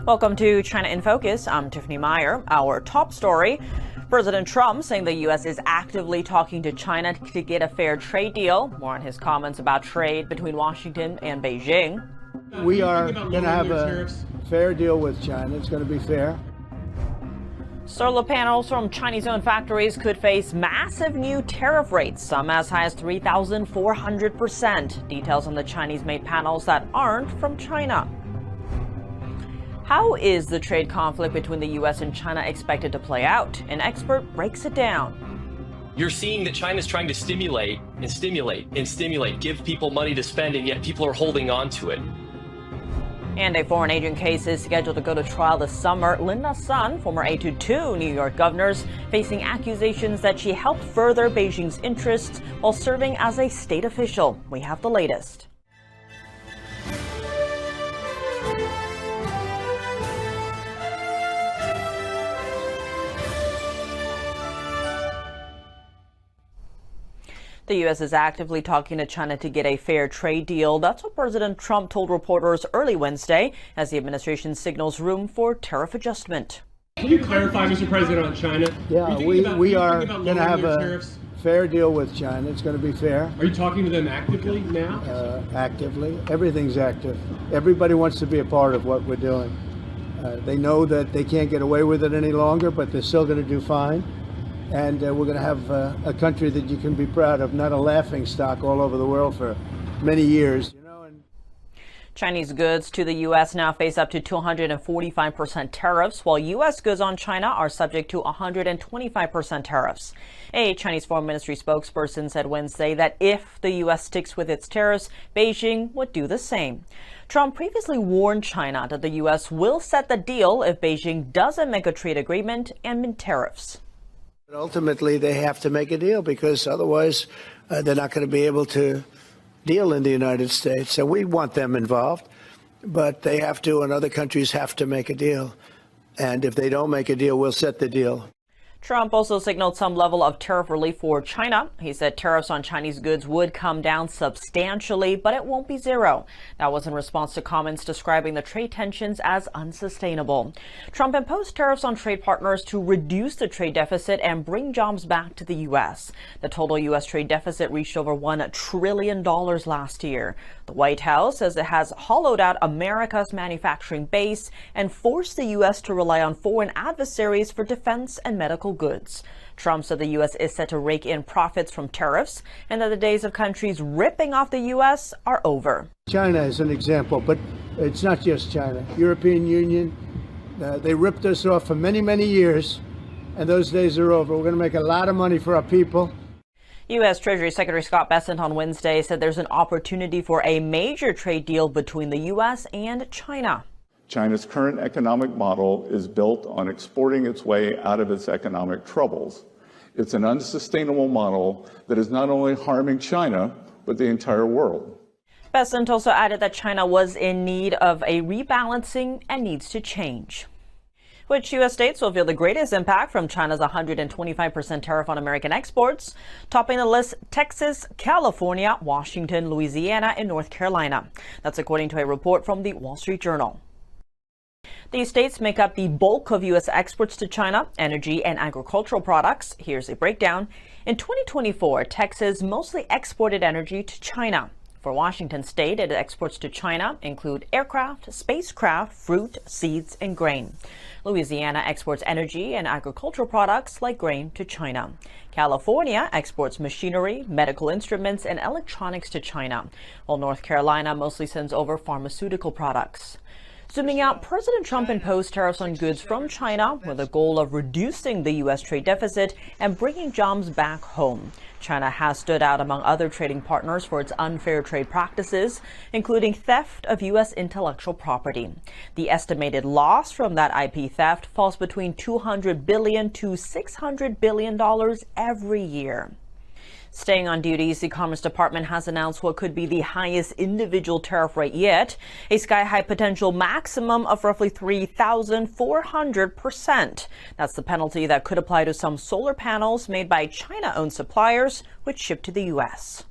Welcome to China in Focus. I'm Tiffany Meyer. Our top story, President Trump saying the U.S. is actively talking to China to get a fair trade deal. More on his comments about trade between Washington and Beijing. We are going to have a fair deal with China. It's going to be fair. Solar panels from Chinese-owned factories could face massive new tariff rates, some as high as 3,400%. Details on the Chinese-made panels that aren't from China. How is the trade conflict between the U.S. and China expected to play out? An expert breaks it down. You're seeing that China's trying to stimulate, give people money to spend, and yet people are holding on to it. And a foreign agent case is scheduled to go to trial this summer. Linda Sun, former aide to two New York governors, facing accusations that she helped further Beijing's interests while serving as a state official. We have the latest. The U.S. is actively talking to China to get a fair trade deal. That's what President Trump told reporters early Wednesday as the administration signals room for tariff adjustment. Can you clarify, Mr. President, on China? Yeah, we are going to have a fair deal with China. It's going to be fair. Are you talking to them actively now? Actively. Everything's active. Everybody wants to be a part of what we're doing. They know that they can't get away with it any longer, but they're still going to do fine. And we're going to have a country that you can be proud of, not a laughing stock all over the world for many years. Chinese goods to the U.S. now face up to 245% tariffs, while U.S. goods on China are subject to 125% tariffs. A Chinese Foreign Ministry spokesperson said Wednesday that if the U.S. sticks with its tariffs, Beijing would do the same. Trump previously warned China that the U.S. will set the deal if Beijing doesn't make a trade agreement and end tariffs. But ultimately, they have to make a deal because otherwise they're not going to be able to deal in the United States. So we want them involved, but they have to, and other countries have to make a deal. And if they don't make a deal, we'll set the deal. Trump also signaled some level of tariff relief for China. He said tariffs on Chinese goods would come down substantially, but it won't be zero. That was in response to comments describing the trade tensions as unsustainable. Trump imposed tariffs on trade partners to reduce the trade deficit and bring jobs back to the U.S. The total U.S. trade deficit reached over $1 trillion last year. The White House says it has hollowed out America's manufacturing base and forced the U.S. to rely on foreign adversaries for defense and medical goods. Trump said the U.S. is set to rake in profits from tariffs and that the days of countries ripping off the U.S. are over. China is an example, but it's not just China. European Union, they ripped us off for many, many years, and those days are over. We're going to make a lot of money for our people. U.S. Treasury Secretary Scott Bessent on Wednesday said there's an opportunity for a major trade deal between the U.S. and China. China's current economic model is built on exporting its way out of its economic troubles. It's an unsustainable model that is not only harming China, but the entire world. Bessent also added that China was in need of a rebalancing and needs to change. Which U.S. states will feel the greatest impact from China's 125% tariff on American exports? Topping the list, Texas, California, Washington, Louisiana, and North Carolina. That's according to a report from the Wall Street Journal. These states make up the bulk of U.S. exports to China, energy and agricultural products. Here's a breakdown. In 2024, Texas mostly exported energy to China. For Washington state, its exports to China include aircraft, spacecraft, fruit, seeds, and grain. Louisiana exports energy and agricultural products like grain to China. California exports machinery, medical instruments, and electronics to China, while North Carolina mostly sends over pharmaceutical products. Zooming out, President Trump imposed tariffs on goods from China with the goal of reducing the U.S. trade deficit and bringing jobs back home. China has stood out among other trading partners for its unfair trade practices, including theft of U.S. intellectual property. The estimated loss from that IP theft falls between $200 billion to $600 billion every year. Staying on duties, the Commerce Department has announced what could be the highest individual tariff rate yet, a sky-high potential maximum of roughly 3,400%. That's the penalty that could apply to some solar panels made by China-owned suppliers, which ship to the U.S.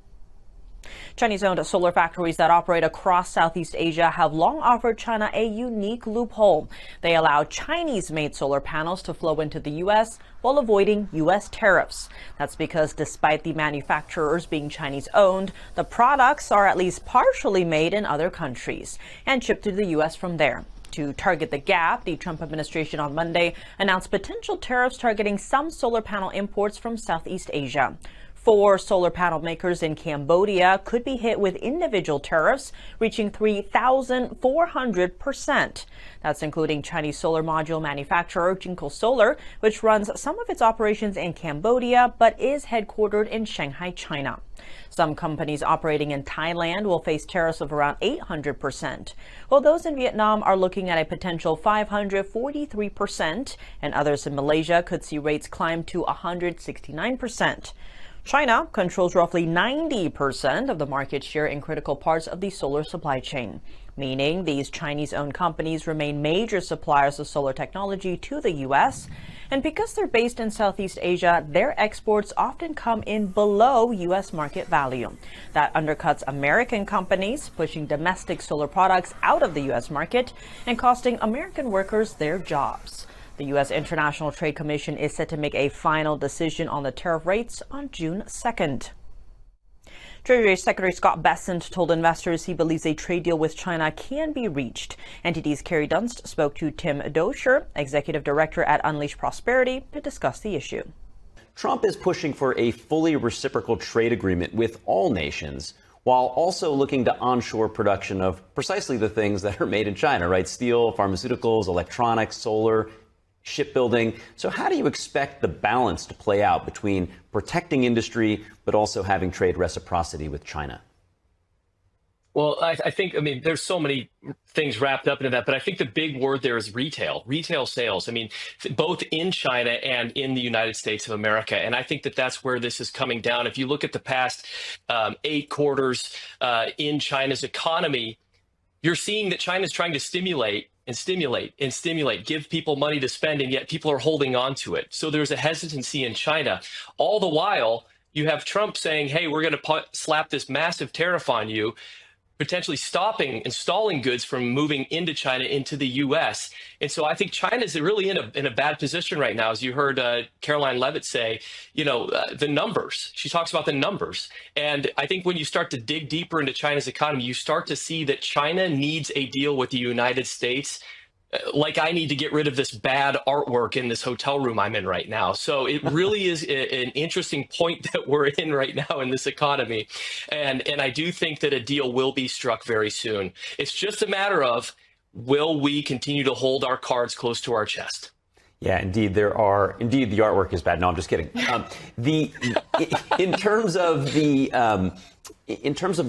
Chinese-owned solar factories that operate across Southeast Asia have long offered China a unique loophole. They allow Chinese-made solar panels to flow into the U.S. while avoiding U.S. tariffs. That's because despite the manufacturers being Chinese-owned, the products are at least partially made in other countries and shipped to the U.S. from there. To target the gap, the Trump administration on Monday announced potential tariffs targeting some solar panel imports from Southeast Asia. 4 solar panel makers in Cambodia could be hit with individual tariffs reaching 3,400%. That's including Chinese solar module manufacturer Jinko Solar, which runs some of its operations in Cambodia but is headquartered in Shanghai, China. Some companies operating in Thailand will face tariffs of around 800%, while those in Vietnam are looking at a potential 543%, and others in Malaysia could see rates climb to 169%. China controls roughly 90% of the market share in critical parts of the solar supply chain, meaning these Chinese-owned companies remain major suppliers of solar technology to the U.S. And because they're based in Southeast Asia, their exports often come in below U.S. market value. That undercuts American companies, pushing domestic solar products out of the U.S. market and costing American workers their jobs. The U.S. International Trade Commission is set to make a final decision on the tariff rates on June 2nd. Treasury Secretary Scott Bessent told investors he believes a trade deal with China can be reached. NTD's Carrie Dunst spoke to Tim Dosher, executive director at Unleash Prosperity, to discuss the issue. Trump is pushing for a fully reciprocal trade agreement with all nations, while also looking to onshore production of precisely the things that are made in China, right? Steel, pharmaceuticals, electronics, solar, shipbuilding. So how do you expect the balance to play out between protecting industry but also having trade reciprocity with China? Well, I think, there's so many things wrapped up into that, but I think the big word there is retail sales. Both in China and in the United States of America. And I think that that's where this is coming down. If you look at the past 8 quarters in China's economy, you're seeing that China's trying to stimulate, give people money to spend, and yet people are holding on to it. So there's a hesitancy in China. All the while, you have Trump saying, hey, we're going to slap this massive tariff on you, potentially stalling goods from moving into China into the U.S. And so I think China's really in a bad position right now. As you heard Caroline Levitt say, the numbers. She talks about the numbers. And I think when you start to dig deeper into China's economy, you start to see that China needs a deal with the United States. Like I need to get rid of this bad artwork in this hotel room I'm in right now. So it really is an interesting point that we're in right now in this economy. And I do think that a deal will be struck very soon. It's just a matter of, will we continue to hold our cards close to our chest? Yeah, indeed, the artwork is bad. No, I'm just kidding. In terms of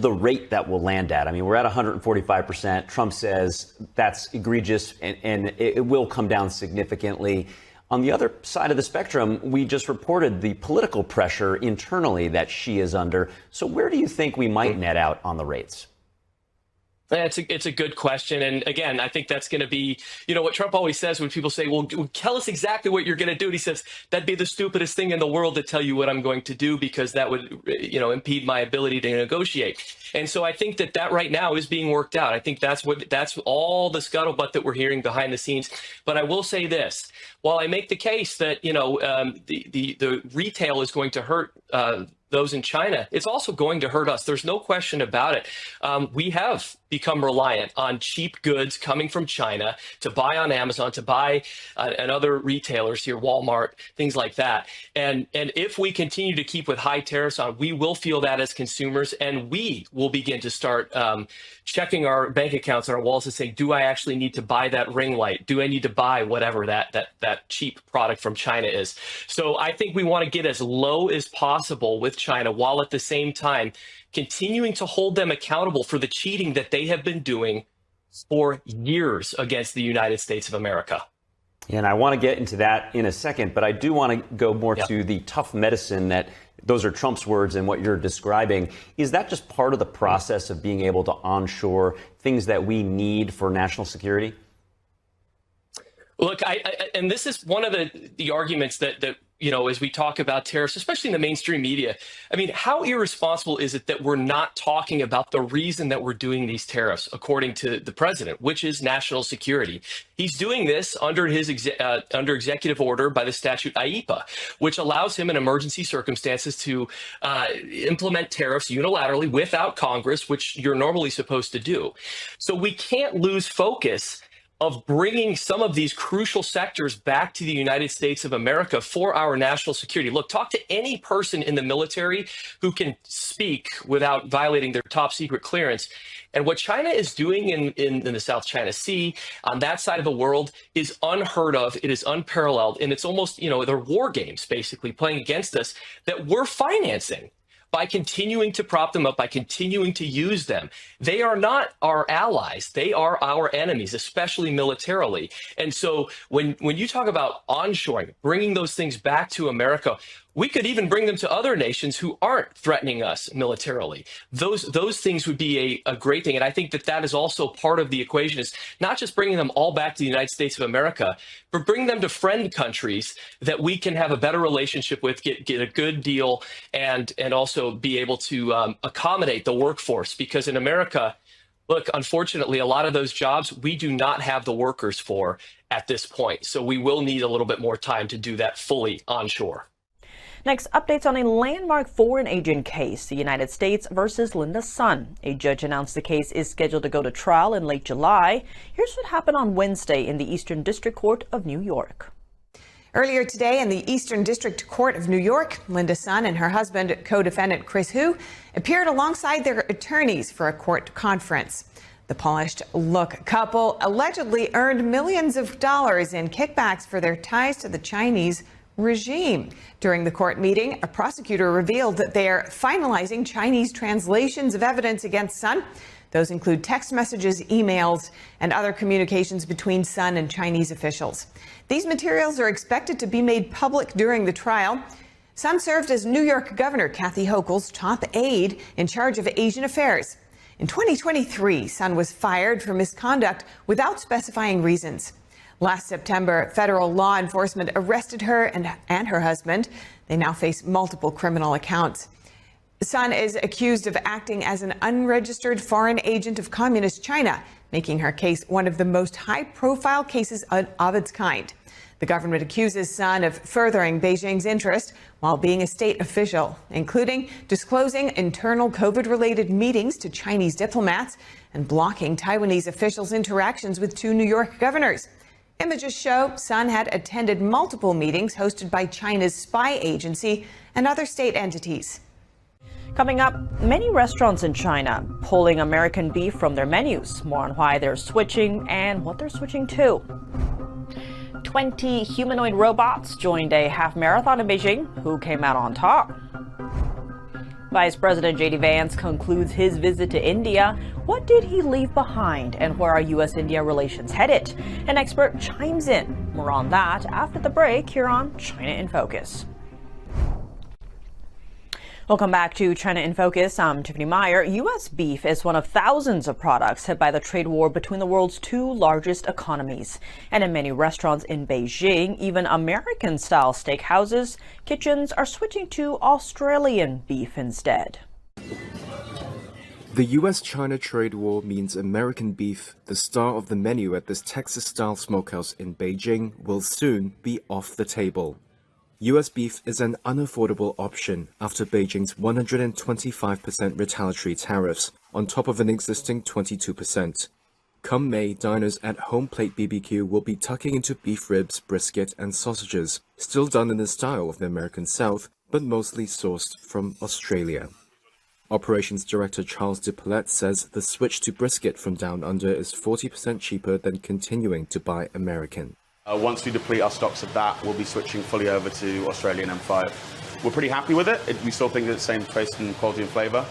the rate that we'll land at, we're at 145%. Trump says that's egregious and it will come down significantly. On the other side of the spectrum, we just reported the political pressure internally that she is under. So where do you think we might net out on the rates? It's a good question. And again, I think that's going to be, what Trump always says when people say, well, tell us exactly what you're going to do. And he says, that'd be the stupidest thing in the world to tell you what I'm going to do, because that would, impede my ability to negotiate. And so I think that right now is being worked out. I think that's all the scuttlebutt that we're hearing behind the scenes. But I will say this, while I make the case that, the retail is going to hurt those in China, it's also going to hurt us. There's no question about it. We have become reliant on cheap goods coming from China to buy on Amazon, to buy and other retailers here, Walmart, things like that. And if we continue to keep with high tariffs on, we will feel that as consumers, and we will begin to start checking our bank accounts and our wallets and saying, do I actually need to buy that ring light? Do I need to buy whatever that cheap product from China is? So I think we want to get as low as possible with China, while at the same time continuing to hold them accountable for the cheating that they have been doing for years against the United States of America. And I want to get into that in a second, but I do want to go more to the tough medicine that those are Trump's words and what you're describing. Is that just part of the process of being able to onshore things that we need for national security? Look, and this is one of the arguments that as we talk about tariffs, especially in the mainstream media. I mean, how irresponsible is it that we're not talking about the reason that we're doing these tariffs, according to the president, which is national security? He's doing this under his under executive order by the statute IEEPA, which allows him in emergency circumstances to implement tariffs unilaterally without Congress, which you're normally supposed to do. So we can't lose focus of bringing some of these crucial sectors back to the United States of America for our national security. Look, talk to any person in the military who can speak without violating their top secret clearance. And what China is doing in the South China Sea, on that side of the world, is unheard of. It is unparalleled. And it's almost, they're war games, basically, playing against us that we're financing by continuing to prop them up, by continuing to use them. They are not our allies. They are our enemies, especially militarily. And so when you talk about onshoring, bringing those things back to America, we could even bring them to other nations who aren't threatening us militarily. Those things would be a great thing. And I think that is also part of the equation, is not just bringing them all back to the United States of America, but bring them to friend countries that we can have a better relationship with, get a good deal, and also be able to accommodate the workforce. Because in America, look, unfortunately, a lot of those jobs we do not have the workers for at this point. So we will need a little bit more time to do that fully onshore. Next, updates on a landmark foreign agent case, the United States versus Linda Sun. A judge announced the case is scheduled to go to trial in late July. Here's what happened on Wednesday in the Eastern District Court of New York. Earlier today in the Eastern District Court of New York, Linda Sun and her husband, co-defendant Chris Hu, appeared alongside their attorneys for a court conference. The polished-look couple allegedly earned millions of dollars in kickbacks for their ties to the Chinese regime. During the court meeting, a prosecutor revealed that they are finalizing Chinese translations of evidence against Sun. Those include text messages, emails, and other communications between Sun and Chinese officials. These materials are expected to be made public during the trial. Sun served as New York Governor Kathy Hochul's top aide in charge of Asian affairs. In 2023, Sun was fired for misconduct without specifying reasons. Last September, federal law enforcement arrested her and her husband. They now face multiple criminal accounts. Sun is accused of acting as an unregistered foreign agent of Communist China, making her case one of the most high-profile cases of its kind. The government accuses Sun of furthering Beijing's interest while being a state official, including disclosing internal COVID-related meetings to Chinese diplomats and blocking Taiwanese officials' interactions with two New York governors. Images show Sun had attended multiple meetings hosted by China's spy agency and other state entities. Coming up, many restaurants in China pulling American beef from their menus. More on why they're switching and what they're switching to. 20 humanoid robots joined a half marathon in Beijing. Who came out on top? Vice President J.D. Vance concludes his visit to India. What did he leave behind, and where are U.S.-India relations headed? An expert chimes in. More on that after the break here on China in Focus. Welcome back to China in Focus. I'm Tiffany Meyer. U.S. beef is one of thousands of products hit by the trade war between the world's two largest economies. And in many restaurants in Beijing, even American-style steakhouses, kitchens are switching to Australian beef instead. The U.S.-China trade war means American beef, the star of the menu at this Texas-style smokehouse in Beijing, will soon be off the table. U.S. beef is an unaffordable option after Beijing's 125% retaliatory tariffs, on top of an existing 22%. Come May, diners at Home Plate BBQ will be tucking into beef ribs, brisket, and sausages, still done in the style of the American South, but mostly sourced from Australia. Operations Director Charles DePaulette says the switch to brisket from Down Under is 40% cheaper than continuing to buy American. Once we deplete our stocks of that, we'll be switching fully over to Australian M5. We're pretty happy with it. We still think it's the same taste and quality and flavour,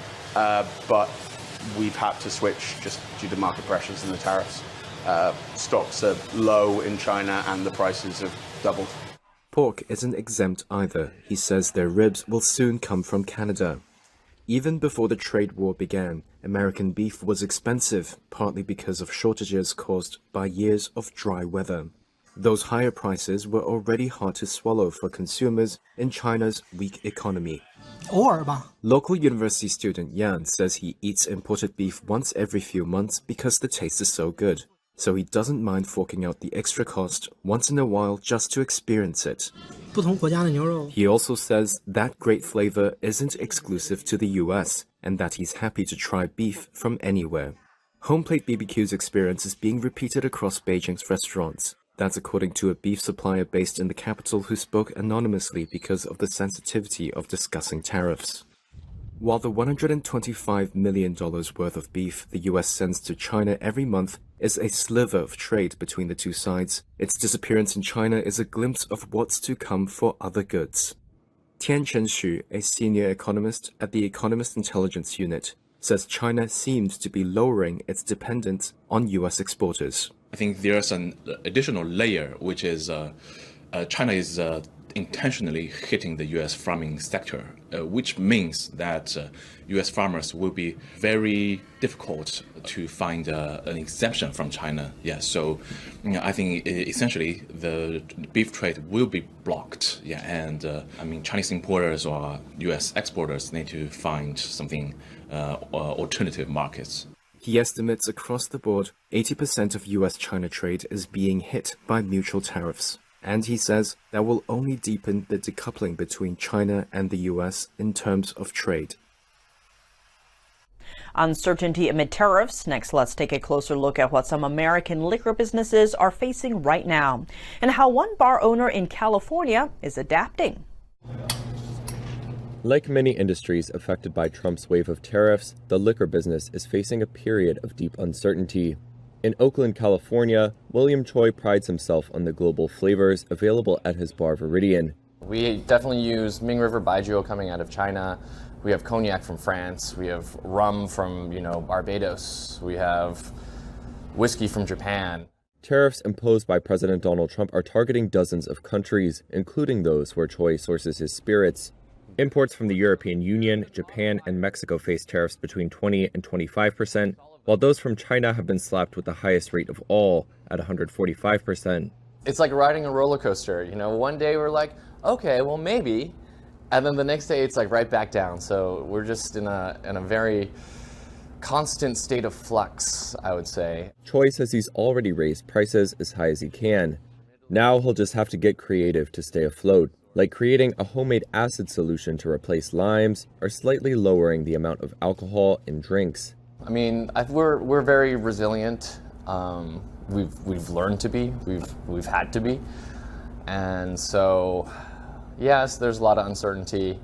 but we've had to switch just due to market pressures and the tariffs. Stocks are low in China and the prices have doubled. Pork isn't exempt either. He says their ribs will soon come from Canada. Even before the trade war began, American beef was expensive, partly because of shortages caused by years of dry weather. Those higher prices were already hard to swallow for consumers in China's weak economy. Local university student Yan says he eats imported beef once every few months because the taste is so good. So he doesn't mind forking out the extra cost once in a while just to experience it. He also says that great flavor isn't exclusive to the US and that he's happy to try beef from anywhere. Homeplate BBQ's experience is being repeated across Beijing's restaurants. That's according to a beef supplier based in the capital who spoke anonymously because of the sensitivity of discussing tariffs. While the $125 million worth of beef the US sends to China every month is a sliver of trade between the two sides, its disappearance in China is a glimpse of what's to come for other goods. Tian Chen-Xu, a senior economist at the Economist Intelligence Unit, says China seems to be lowering its dependence on US exporters. I think there's an additional layer, which is China is intentionally hitting the U.S. farming sector, which means that U.S. farmers will be very difficult to find an exemption from China. Yeah, so I think essentially the beef trade will be blocked. Yeah, and Chinese importers or U.S. exporters need to find something alternative markets. He estimates across the board, 80% of US-China trade is being hit by mutual tariffs. And he says that will only deepen the decoupling between China and the US in terms of trade. Uncertainty amid tariffs. Next, let's take a closer look at what some American liquor businesses are facing right now and how one bar owner in California is adapting. Like many industries affected by Trump's wave of tariffs, the liquor business is facing a period of deep uncertainty. In Oakland, California, William Choi prides himself on the global flavors available at his bar Viridian. We definitely use Ming River Baijiu coming out of China. We have cognac from France. We have rum from, Barbados. We have whiskey from Japan. Tariffs imposed by President Donald Trump are targeting dozens of countries, including those where Choi sources his spirits. Imports from the European Union, Japan, and Mexico face tariffs between 20 and 25%, while those from China have been slapped with the highest rate of all at 145%. It's like riding a roller coaster. One day we're like, okay, well maybe, and then the next day it's like right back down. So we're just in a very constant state of flux, I would say. Choi says he's already raised prices as high as he can. Now he'll just have to get creative to stay afloat, like creating a homemade acid solution to replace limes or slightly lowering the amount of alcohol in drinks. We're very resilient. We've learned to be. We've had to be, and so yes, there's a lot of uncertainty,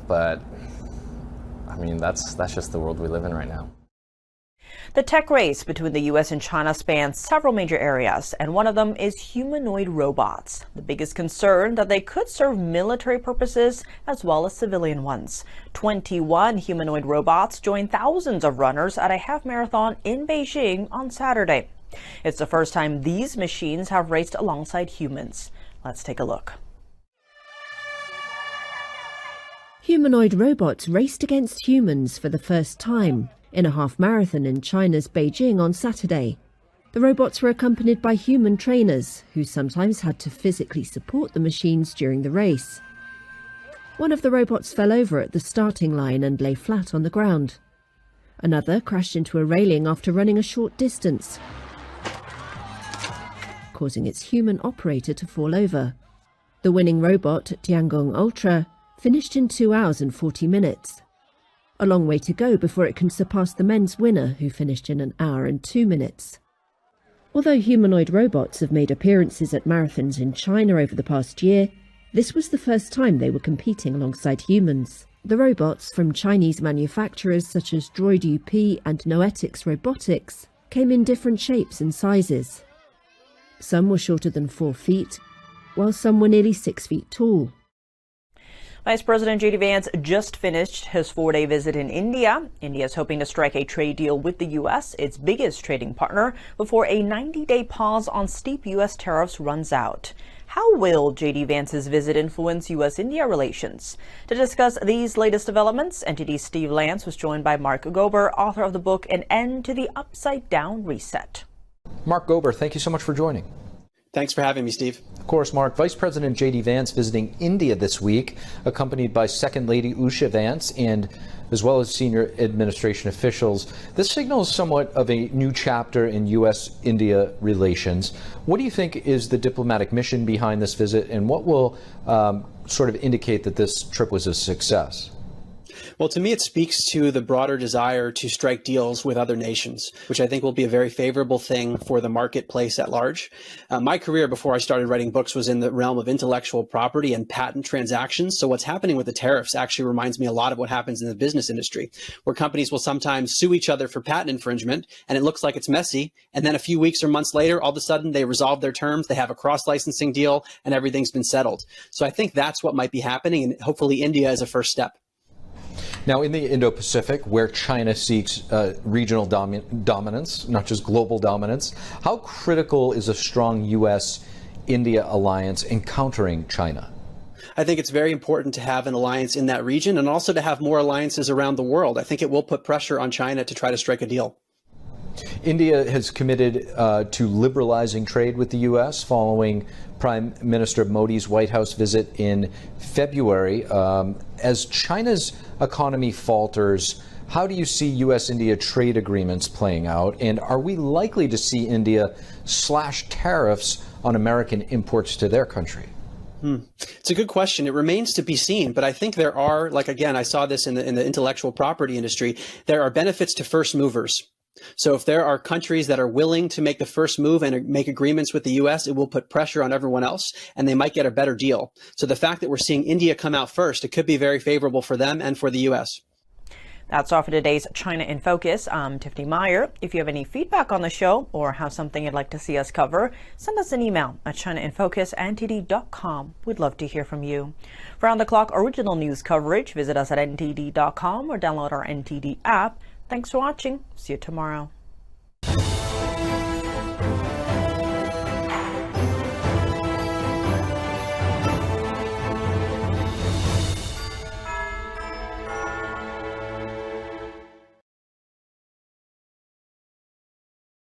but that's just the world we live in right now. The tech race between the U.S. and China spans several major areas, and one of them is humanoid robots. The biggest concern that they could serve military purposes as well as civilian ones. 21 humanoid robots joined thousands of runners at a half marathon in Beijing on Saturday. It's the first time these machines have raced alongside humans. Let's take a look. Humanoid robots raced against humans for the first time in a half marathon in China's Beijing on Saturday. The robots were accompanied by human trainers who sometimes had to physically support the machines during the race. One of the robots fell over at the starting line and lay flat on the ground. Another crashed into a railing after running a short distance, causing its human operator to fall over. The winning robot, Tiangong Ultra, finished in 2 hours and 40 minutes. A long way to go before it can surpass the men's winner, who finished in 1 hour and 2 minutes. Although humanoid robots have made appearances at marathons in China over the past year, this was the first time they were competing alongside humans. The robots from Chinese manufacturers such as Droid UP and Noetics Robotics came in different shapes and sizes. Some were shorter than 4 feet, while some were nearly 6 feet tall. Vice President J.D. Vance just finished his 4-day visit in India. India is hoping to strike a trade deal with the U.S., its biggest trading partner, before a 90-day pause on steep U.S. tariffs runs out. How will J.D. Vance's visit influence U.S.-India relations? To discuss these latest developments, NTD's Steve Lance was joined by Mark Gober, author of the book An End to the Upside Down Reset. Mark Gober, thank you so much for joining. Thanks for having me, Steve. Of course, Mark. Vice President J.D. Vance visiting India this week, accompanied by Second Lady Usha Vance and as well as senior administration officials. This signals somewhat of a new chapter in U.S.-India relations. What do you think is the diplomatic mission behind this visit, and what will sort of indicate that this trip was a success? Well, to me, it speaks to the broader desire to strike deals with other nations, which I think will be a very favorable thing for the marketplace at large. My career before I started writing books was in the realm of intellectual property and patent transactions. So what's happening with the tariffs actually reminds me a lot of what happens in the business industry, where companies will sometimes sue each other for patent infringement, and it looks like it's messy. And then a few weeks or months later, all of a sudden, they resolve their terms, they have a cross-licensing deal, and everything's been settled. So I think that's what might be happening, and hopefully India is a first step. Now, in the Indo-Pacific, where China seeks regional dominance, not just global dominance, how critical is a strong U.S.-India alliance in countering China? I think it's very important to have an alliance in that region and also to have more alliances around the world. I think it will put pressure on China to try to strike a deal. India has committed to liberalizing trade with the U.S. following Prime Minister Modi's White House visit in February. As China's economy falters, how do you see U.S.-India trade agreements playing out? And are we likely to see India slash tariffs on American imports to their country? It's a good question. It remains to be seen, but I think there are, like, again, I saw this in the intellectual property industry, there are benefits to first movers. So if there are countries that are willing to make the first move and make agreements with the U.S., it will put pressure on everyone else, and they might get a better deal. So the fact that we're seeing India come out first, it could be very favorable for them and for the U.S. That's all for today's China in Focus. I'm Tiffany Meyer. If you have any feedback on the show or have something you'd like to see us cover, send us an email at chinainfocus@ntd.com. We'd love to hear from you. For round-the-clock original news coverage, visit us at ntd.com or download our NTD app. Thanks for watching. See you tomorrow.